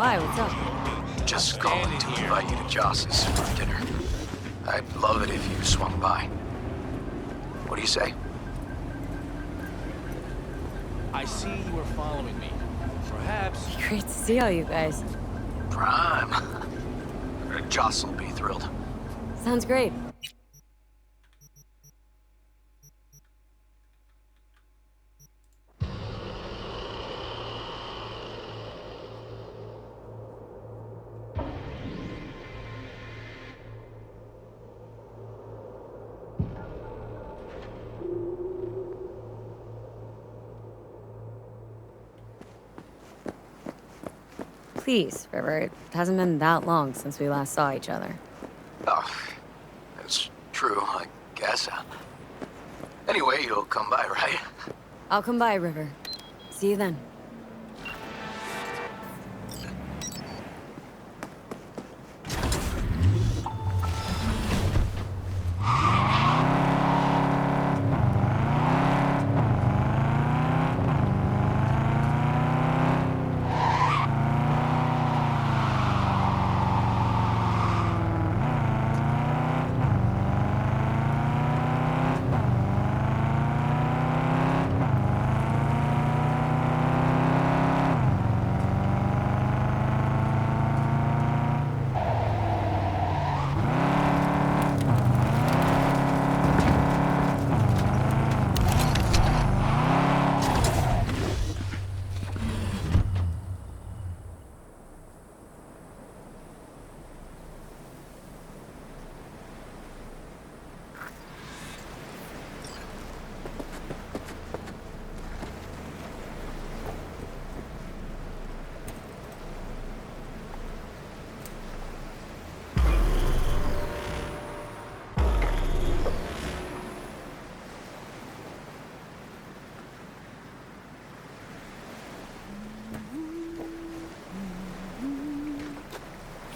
Why, what's up? Just calling to invite you to Joss's for dinner. I'd love it if you swung by. What do you say? I see you are following me. Perhaps... Great to see all you guys. Prime. Joss will be thrilled. Sounds great. Please, River, it hasn't been that long since we last saw each other. Oh, that's true, I guess. Anyway, you'll come by, right? I'll come by, River. See you then.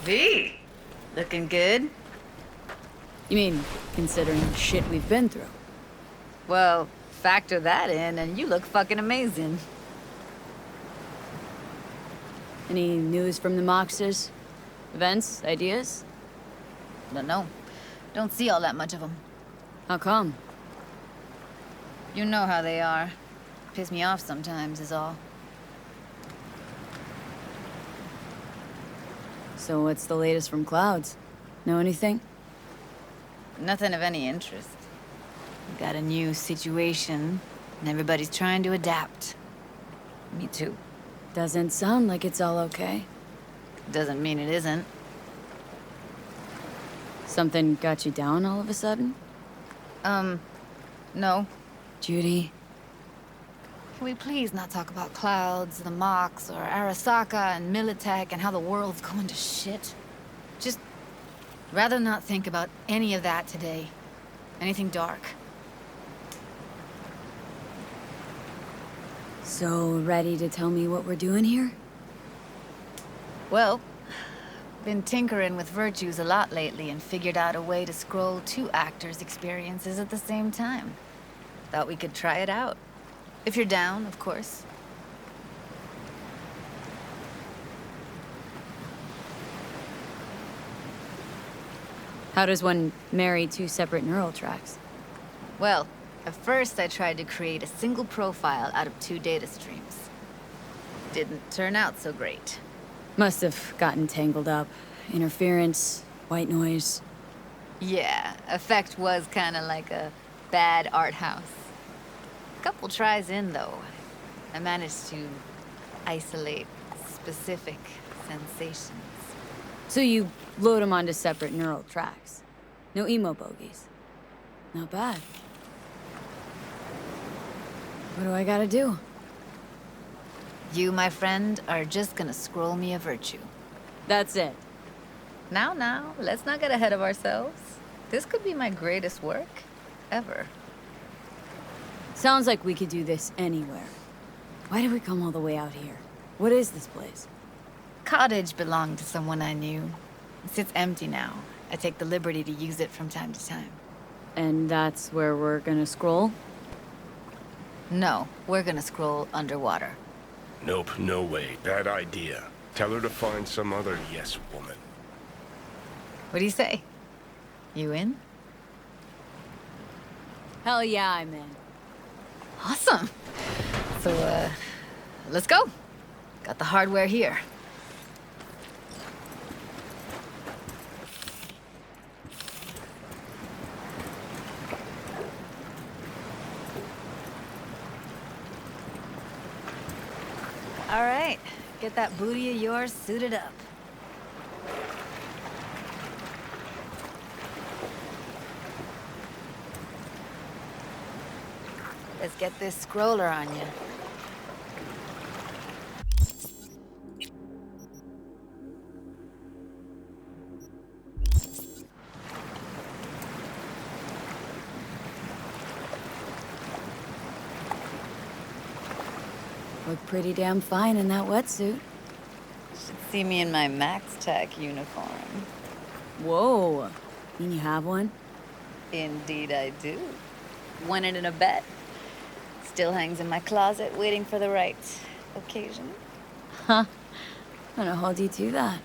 V, looking good? You mean, considering the shit we've been through? Well, factor that in and you look fucking amazing. Any news from the Moxers? Events? Ideas? Don't know. Don't see all that much of them. How come? You know how they are. Piss me off sometimes is all. So what's the latest from Clouds? Know anything? Nothing of any interest. We got a new situation, and everybody's trying to adapt. Me too. Doesn't sound like it's all okay. Doesn't mean it isn't. Something got you down all of a sudden? No. Judy? Can we please not talk about Clouds, the Mox, or Arasaka and Militech and how the world's going to shit? Just rather not think about any of that today. Anything dark. So, ready to tell me what we're doing here? Well, been tinkering with virtues a lot lately and figured out a way to scroll two actors' experiences at the same time. Thought we could try it out. If you're down, of course. How does one marry two separate neural tracks? Well, at first I tried to create a single profile out of two data streams. Didn't turn out so great. Must have gotten tangled up. Interference, white noise. Yeah, effect was kinda like a bad art house. Couple tries in, though, I managed to isolate specific sensations. So you load them onto separate neural tracks. No emo bogies. Not bad. What do I gotta do? You, my friend, are just gonna scroll me a virtue. That's it. Now, let's not get ahead of ourselves. This could be my greatest work ever. Sounds like we could do this anywhere. Why did we come all the way out here? What is this place? Cottage belonged to someone I knew. It sits empty now. I take the liberty to use it from time to time. And that's where we're gonna scroll? No, we're gonna scroll underwater. Nope, no way. Bad idea. Tell her to find some other yes woman. What do you say? You in? Hell yeah, I'm in. Awesome. So, let's go. Got the hardware here. All right, get that booty of yours suited up. Let's get this scroller on you. Look pretty damn fine in that wetsuit. Should see me in my Max Tech uniform. Whoa. Mean you have one? Indeed I do. Won it in a bet. Still hangs in my closet, waiting for the right occasion. Huh. I'm gonna hold you to that.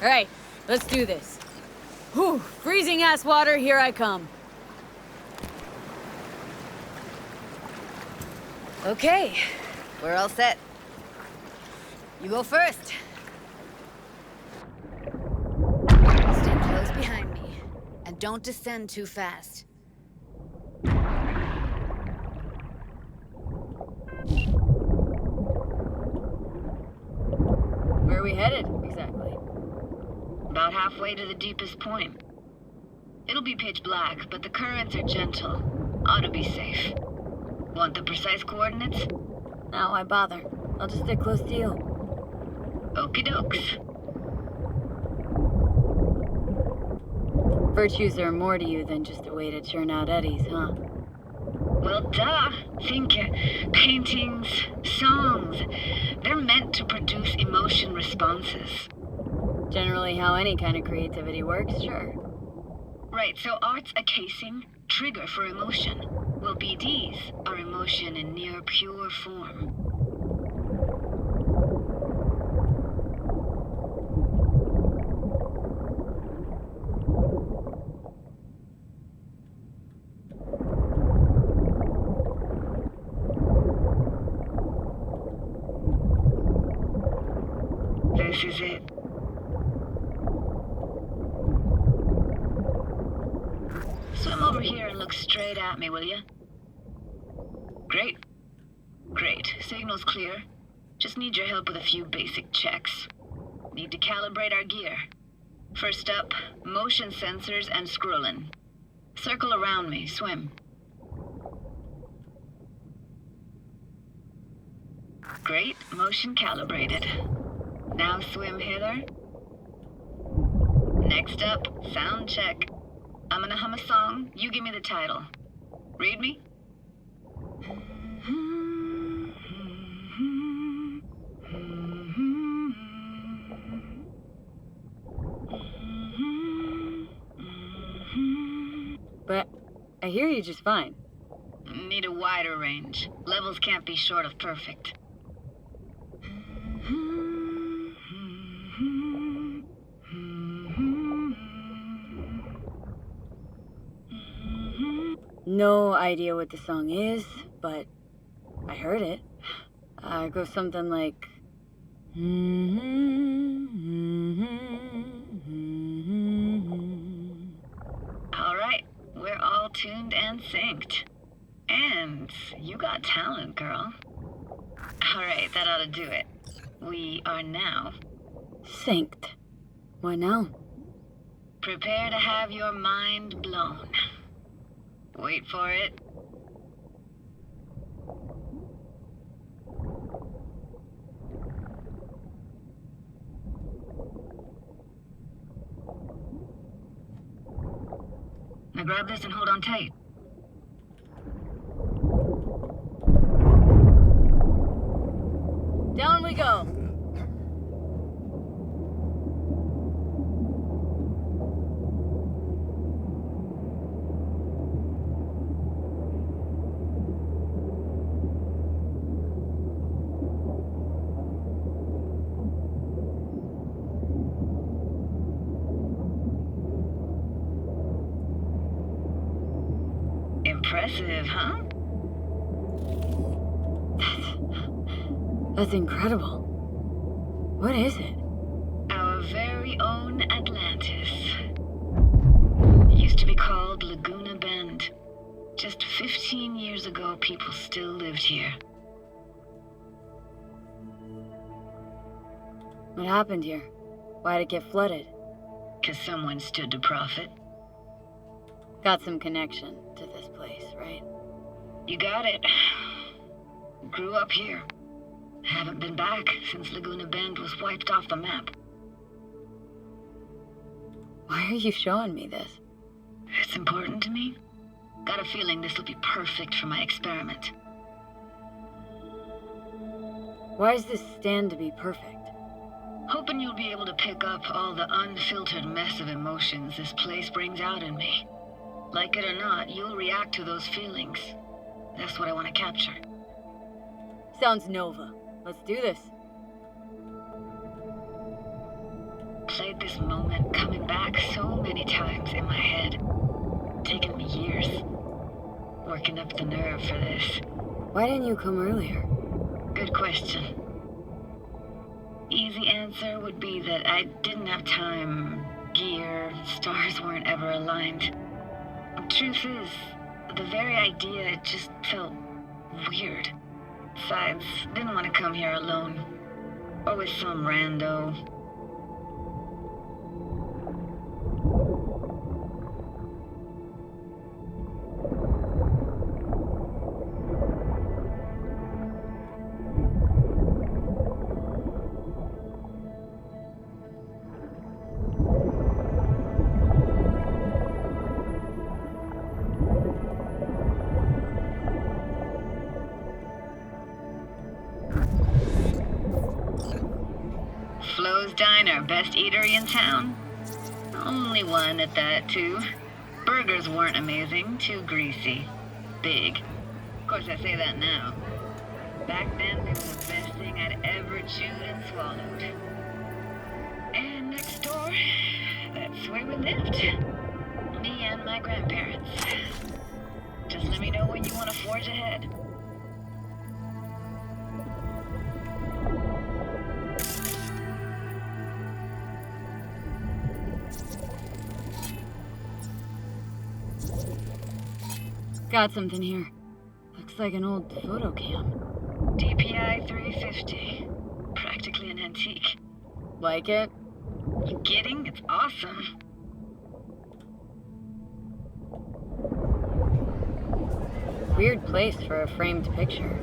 All right, let's do this. Whew, freezing ass water, here I come. Okay, we're all set. You go first. Stay close behind me, and don't descend too fast. Where are we headed, exactly? About halfway to the deepest point. It'll be pitch black, but the currents are gentle. Ought to be safe. Want the precise coordinates? No, why bother? I'll just stick close to you. Okie dokes. Virtues are more to you than just a way to churn out eddies, huh? Well, duh. Think paintings, songs. They're meant to produce emotion responses. Generally how any kind of creativity works, sure. Right, so art's a casing, trigger for emotion. Well, BDs are emotion in near pure form. This is it. Swim over here and look straight at me, will you? Great. Great. Signal's clear. Just need your help with a few basic checks. Need to calibrate our gear. First up, motion sensors and scrolling. Circle around me. Swim. Great. Motion calibrated. Now swim hither. Next up, sound check. I'm gonna hum a song. You give me the title. Read me? But I hear you just fine. Need a wider range. Levels can't be short of perfect. No idea what the song is, but I heard it. It goes something like... All right, we're all tuned and synced. And you got talent, girl. All right, that ought to do it. We are now. Synced. What now? Prepare to have your mind blown. Wait for it. Now grab this and hold on tight. Down we go. Impressive, huh? That's incredible. What is it? Our very own Atlantis. It used to be called Laguna Bend. Just 15 years ago, people still lived here. What happened here? Why'd it get flooded? 'Cause someone stood to profit. Got some connection to this place, right? You got it. Grew up here. Haven't been back since Laguna Bend was wiped off the map. Why are you showing me this? It's important to me. Got a feeling this will be perfect for my experiment. Why does this stand to be perfect? Hoping you'll be able to pick up all the unfiltered mess of emotions this place brings out in me. Like it or not, you'll react to those feelings. That's what I want to capture. Sounds Nova. Let's do this. Played this moment coming back so many times in my head. Taken me years. Working up the nerve for this. Why didn't you come earlier? Good question. Easy answer would be that I didn't have time, gear, stars weren't ever aligned. Truth is, the very idea, it just felt weird. Besides, didn't want to come here alone. Or with some rando. Flo's Diner, best eatery in town? Only one at that, too. Burgers weren't amazing, too greasy. Big. Of course, I say that now. Back then, they were the best thing I'd ever chewed and swallowed. And next door, that's where we lived. Me and my grandparents. Just let me know when you want to forge ahead. Got something here. Looks like an old photo cam. DPI 350. Practically an antique. Like it? You kidding? It's awesome. Weird place for a framed picture.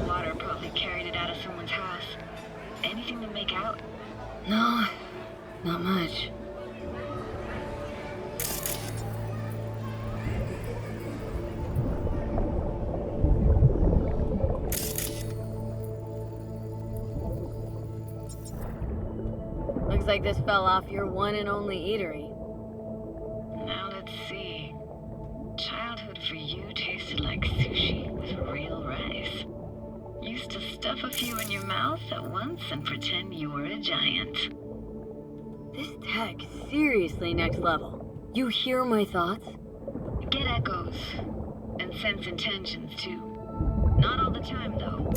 Water probably carried it out of someone's house. Anything to make out? No, not much. Looks like this fell off your one and only eatery. Now let's see. Childhood for you tasted like sushi with real rice. Used to stuff a few in your mouth at once and pretend you were a giant. This tech, seriously next level. You hear my thoughts? Get echoes. And sense intentions too. Not all the time though.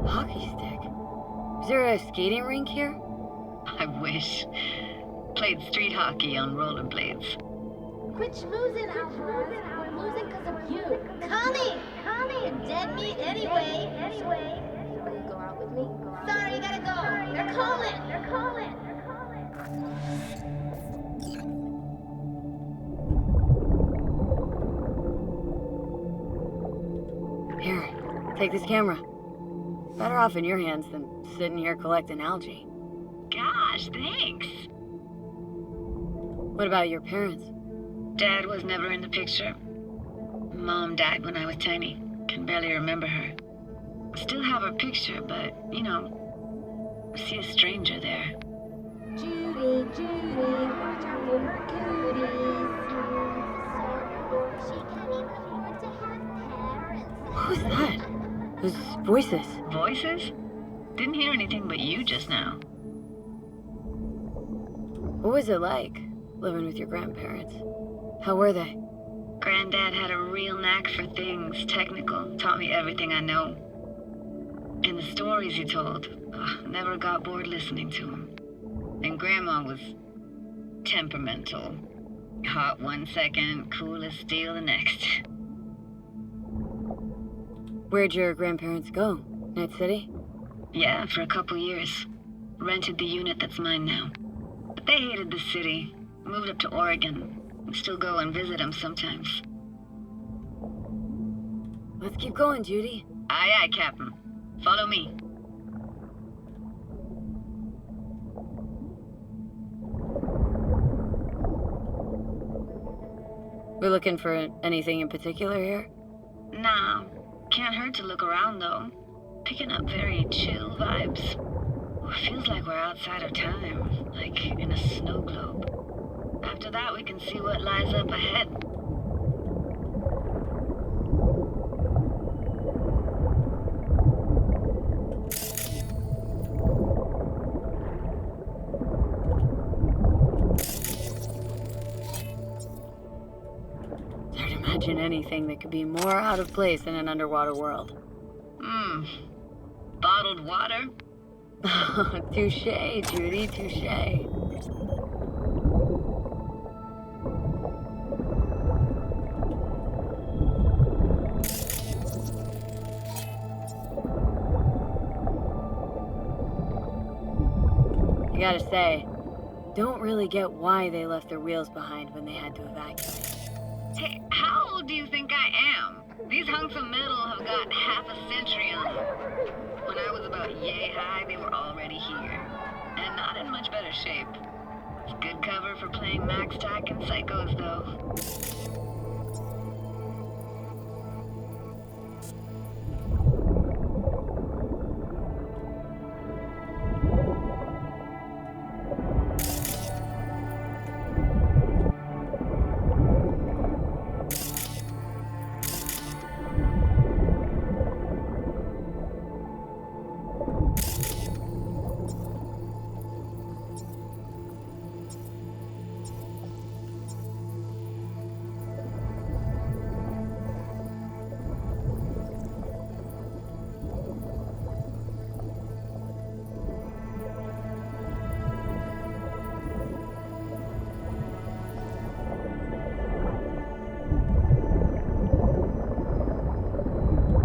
Hockey stick. Is there a skating rink here? I wish. Played street hockey on rollerblades. Quit schmoozing, Alvarez. We're losing because of you. Connie! You're dead meat anyway. Will you go out with me? Sorry, you gotta go. They're calling. Here, take this camera. Better off in your hands than sitting here collecting algae. Gosh, thanks. What about your parents? Dad was never in the picture. Mom died when I was tiny. Can barely remember her. Still have her picture, but, you know, see a stranger there. Judy, watch out for her cuties. She can even afford to have parents. Who's that? Those voices. Voices? Didn't hear anything but you just now. What was it like, living with your grandparents? How were they? Granddad had a real knack for things technical, taught me everything I know. And the stories he told, never got bored listening to him. And Grandma was temperamental. Hot 1 second, cool as steel the next. Where'd your grandparents go? Night City? Yeah, for a couple years. Rented the unit that's mine now. But they hated the city. Moved up to Oregon. And still go and visit them sometimes. Let's keep going, Judy. Aye, aye, Captain. Follow me. We're looking for anything in particular here? Nah, can't hurt to look around though. Picking up very chill vibes. Feels like we're outside of time, like in a snow globe. After that, we can see what lies up ahead. It's hard to imagine anything that could be more out of place in an underwater world. Bottled water? Touche, Judy, touche. I gotta say, don't really get why they left their wheels behind when they had to evacuate. Hey, how old do you think I am? These hunks of metal have got half a century on them. When I was about yay high, they were already here. And not in much better shape. It's good cover for playing Max Tack and Psychos, though.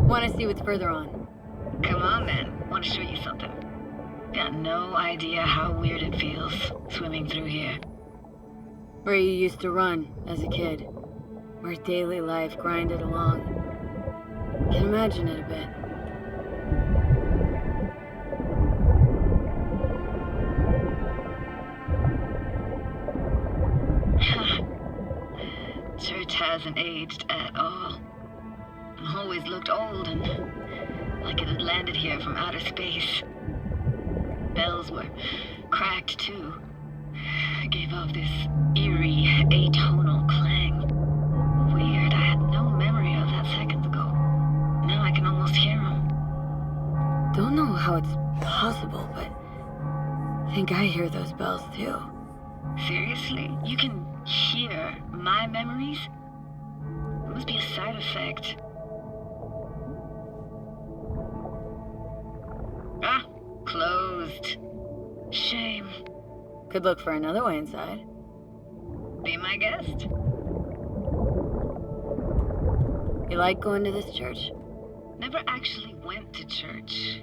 Want to see what's further on? Come on, then. Want to show you something. Got no idea how weird it feels, swimming through here. Where you used to run as a kid. Where daily life grinded along. Can imagine it a bit. Church hasn't aged at all. Always looked old and like it had landed here from outer space. Bells were cracked too. Gave off this eerie, atonal clang. Weird, I had no memory of that seconds ago. Now I can almost hear them. Don't know how it's possible, but I think I hear those bells too. Seriously? You can hear my memories? It must be a side effect. Ah, closed. Shame. Could look for another way inside. Be my guest. You like going to this church? Never actually went to church.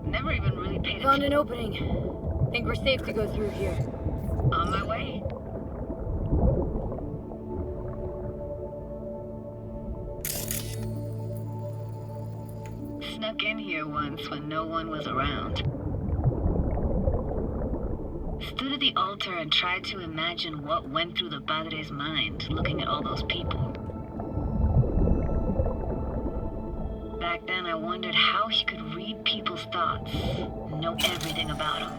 Never even really paid Found attention. an opening. Think we're safe to go through here. On my way. Snuck in here once when no one was around. Stood at the altar and tried to imagine what went through the padre's mind, looking at all those people. Back then, I wondered how he could read people's thoughts, know everything about him.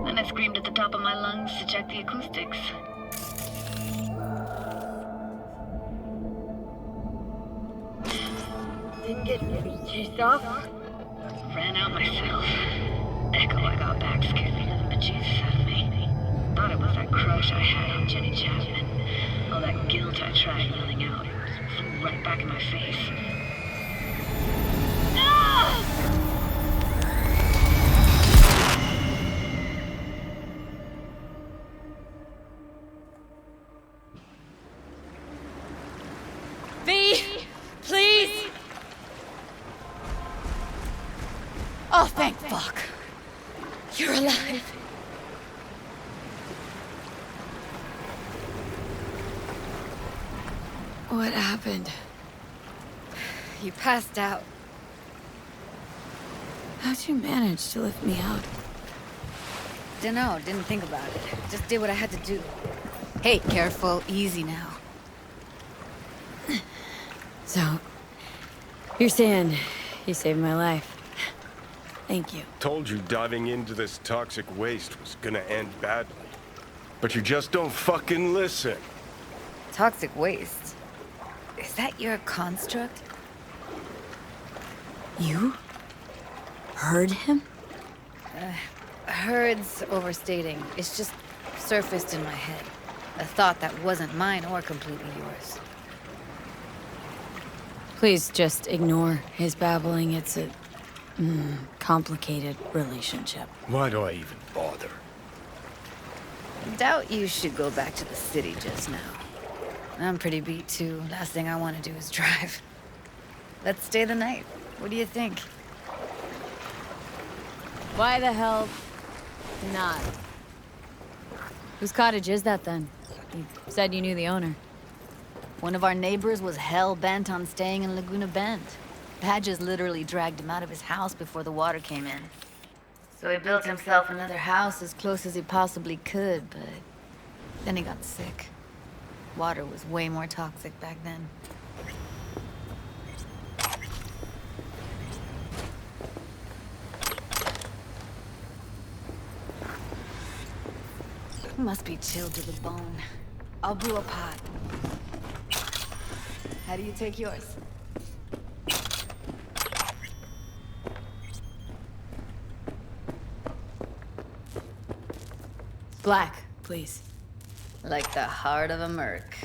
Then I screamed at the top of my lungs to check the acoustics. Didn't get chased off? Ran out myself. Echo I got back scared the living bejesus out of me. Thought it was that crush I had on Jenny Chapman. All that guilt I tried yelling out flew right back in my face. V! Please! Oh, thank fuck. You're alive. What happened? You passed out. How'd you manage to lift me out? Dunno, didn't think about it. Just did what I had to do. Hey, careful, easy now. So, you're saying you saved my life. Thank you. Told you diving into this toxic waste was gonna end badly. But you just don't fucking listen. Toxic waste. Is that your construct? You? Heard him? Heard's overstating. It's just surfaced in my head. A thought that wasn't mine or completely yours. Please just ignore his babbling. It's a complicated relationship. Why do I even bother? Doubt you should go back to the city just now. I'm pretty beat too. Last thing I want to do is drive. Let's stay the night. What do you think? Why the hell not? Whose cottage is that then? You said you knew the owner. One of our neighbors was hell-bent on staying in Laguna Bend. Badges literally dragged him out of his house before the water came in. So he built himself another house as close as he possibly could, but then he got sick. Water was way more toxic back then. Must be chilled to the bone. I'll brew a pot. How do you take yours? Black, please. Like the heart of a merc.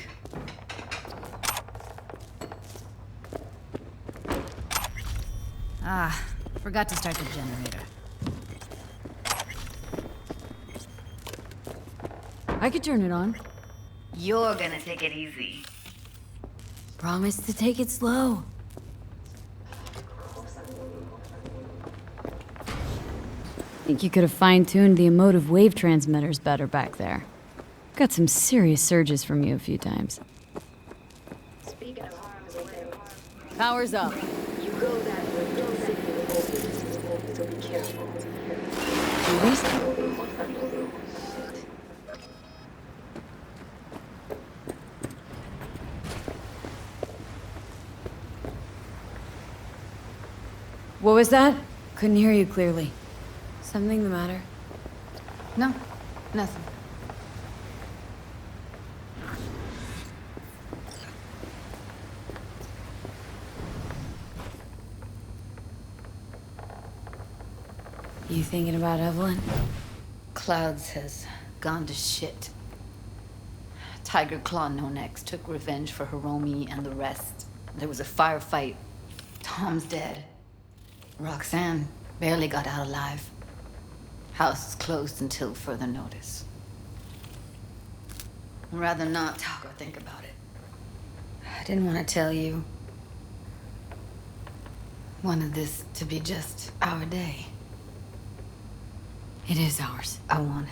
Ah, forgot to start the generator. I could turn it on. You're gonna take it easy. Promise to take it slow. Think you could have fine-tuned the emotive wave transmitters better back there. Got some serious surges from you a few times. Speaking of harm's way, Power's up. you go that way, don't signal will open, so be careful. What was that? Couldn't hear you clearly. Something the matter? No, nothing. You thinking about Evelyn? Clouds has gone to shit. Tiger Claw No Next took revenge for Hiromi and the rest. There was a firefight. Tom's dead. Roxanne barely got out alive. House is closed until further notice. I'd rather not talk or think about it. I didn't want to tell you. Wanted this to be just our day. It is ours. I wanted.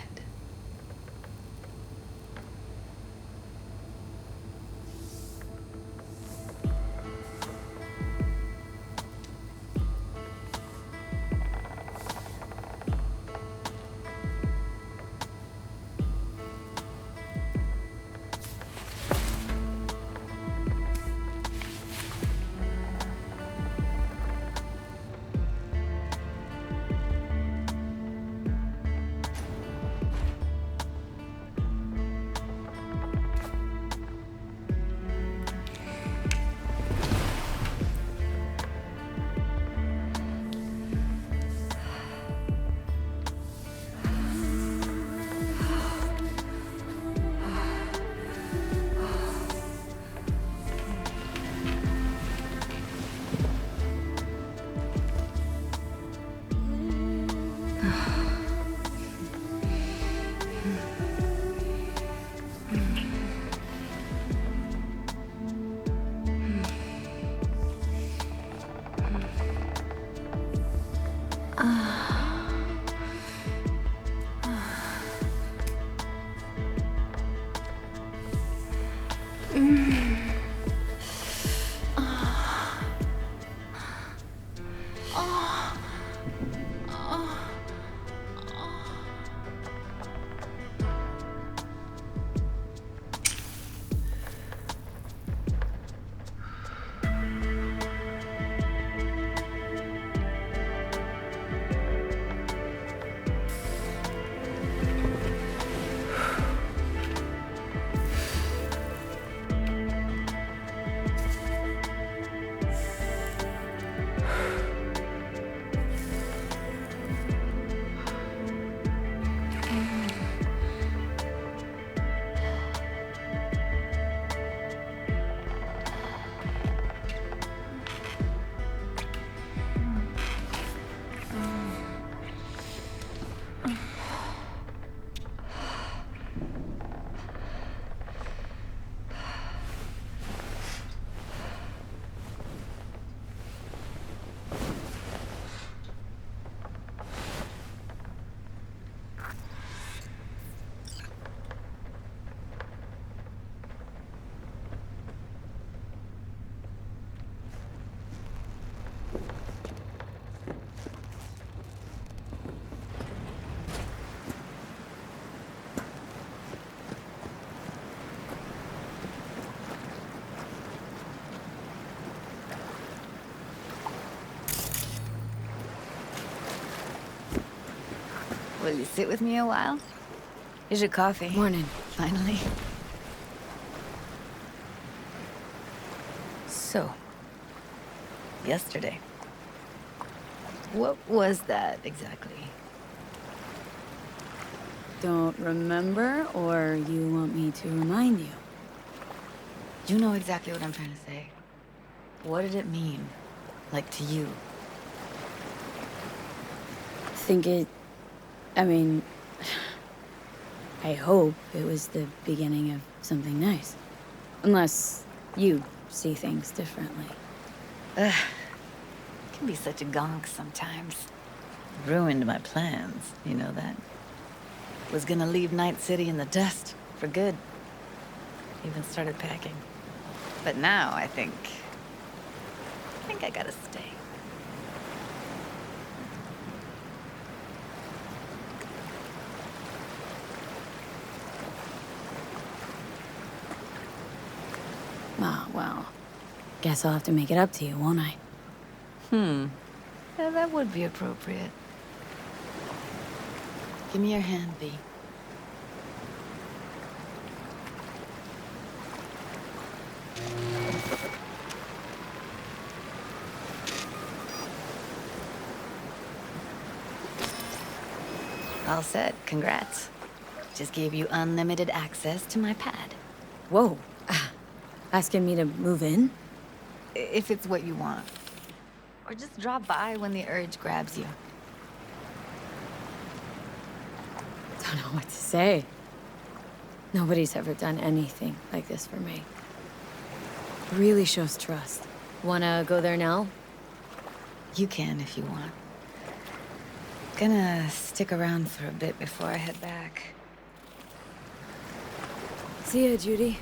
Will you sit with me a while? Here's your coffee. Morning. Finally. So, yesterday. What was that exactly? Don't remember, or you want me to remind you? You know exactly what I'm trying to say. What did it mean? Like, to you? I mean, I hope it was the beginning of something nice. Unless you see things differently. Ugh. Can be such a gonk sometimes. Ruined my plans, you know that? Was gonna leave Night City in the dust, for good. Even started packing. But now I think I gotta stay. Ah, well, guess I'll have to make it up to you, won't I? Yeah, that would be appropriate. Give me your hand, V. All set. Congrats. Just gave you unlimited access to my pad. Whoa. Asking me to move in? If it's what you want. Or just drop by when the urge grabs you. Don't know what to say. Nobody's ever done anything like this for me. Really shows trust. Wanna go there now? You can if you want. Gonna stick around for a bit before I head back. See ya, Judy.